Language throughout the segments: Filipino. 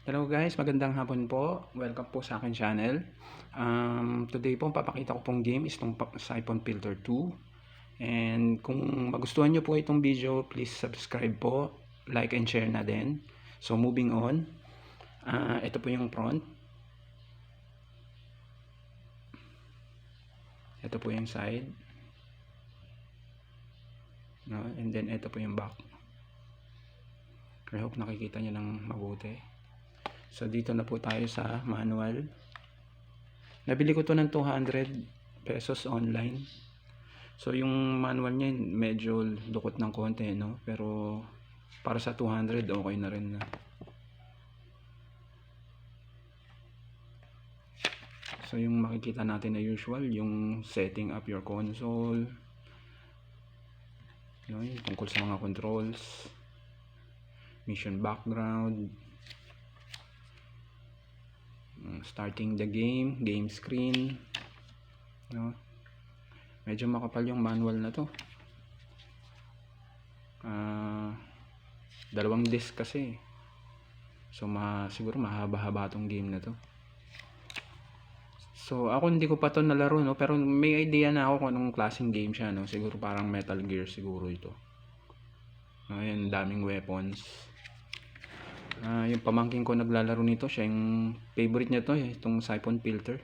Hello guys, magandang hapon po. Welcome po sa akin channel. Today po, papakita ko pong game is itong Siphon Filter 2. And kung magustuhan nyo po itong video, please subscribe po, like and share na din. So moving on, ito po yung front. Ito po yung side. No? And then ito po yung back. I hope nakikita nyo ng mabuti. So dito na po tayo sa manual. Nabili ko to ng 200 pesos online. So yung manual niya medyo dukot ng konti, no? Pero para sa 200 okay na rin na. So yung makikita natin na usual, yung setting up your console, no? Yung tungkol sa mga controls, mission background, starting the game, game screen, no? Medyo makapal yung manual na to. Dalawang disc kasi. So siguro mahaba-haba tong game na to. So ako hindi ko pa to nalaro, no, pero may idea na ako kung anong klaseng game siya, no. Siguro parang Metal Gear siguro ito. Ayan, daming weapons. Yung pamangkin ko naglalaro nito, siya yung favorite niya to, itong Siphon Filter.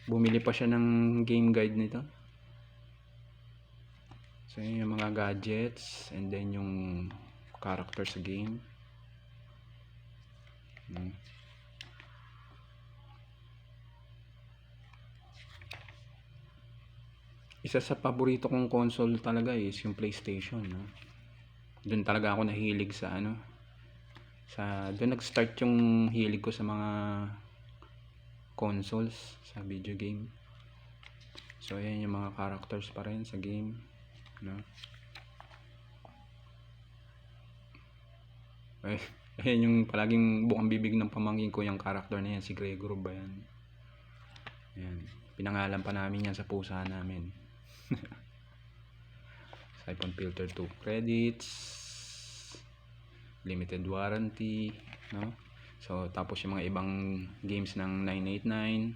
Bumili pa siya ng game guide nito. So yun yung mga gadgets, and then yung character sa game. Isa sa paborito kong console talaga is yung PlayStation, no? Doon talaga ako nahilig sa doon nag-start yung hilig ko sa mga consoles, sa video game. So ayan yung mga characters pa rin sa game, no? Ayan yung palaging bukang bibig ng pamangkin ko, yung character na yan, si Gregor ba yan? Ayan, pinangalan pa namin yan sa pusa namin. Siphon Filter 2 credits, limited warranty, no? So tapos yung mga ibang games ng 989,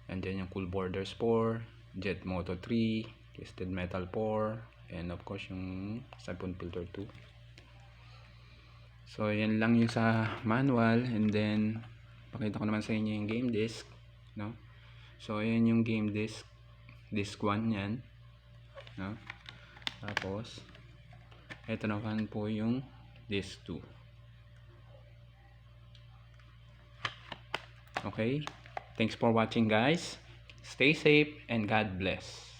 and then yung Cool Borders 4, Jet Moto 3, Twisted Metal 4, and of course yung Siphon Filter 2. So yan lang yung sa manual, and then pakita ko naman sa inyo yung game disc, no? So ayan yung game disc, disc 1 yan, no? Tapos ito naman po yung disc 2. Okay, thanks for watching guys. Stay safe and God bless.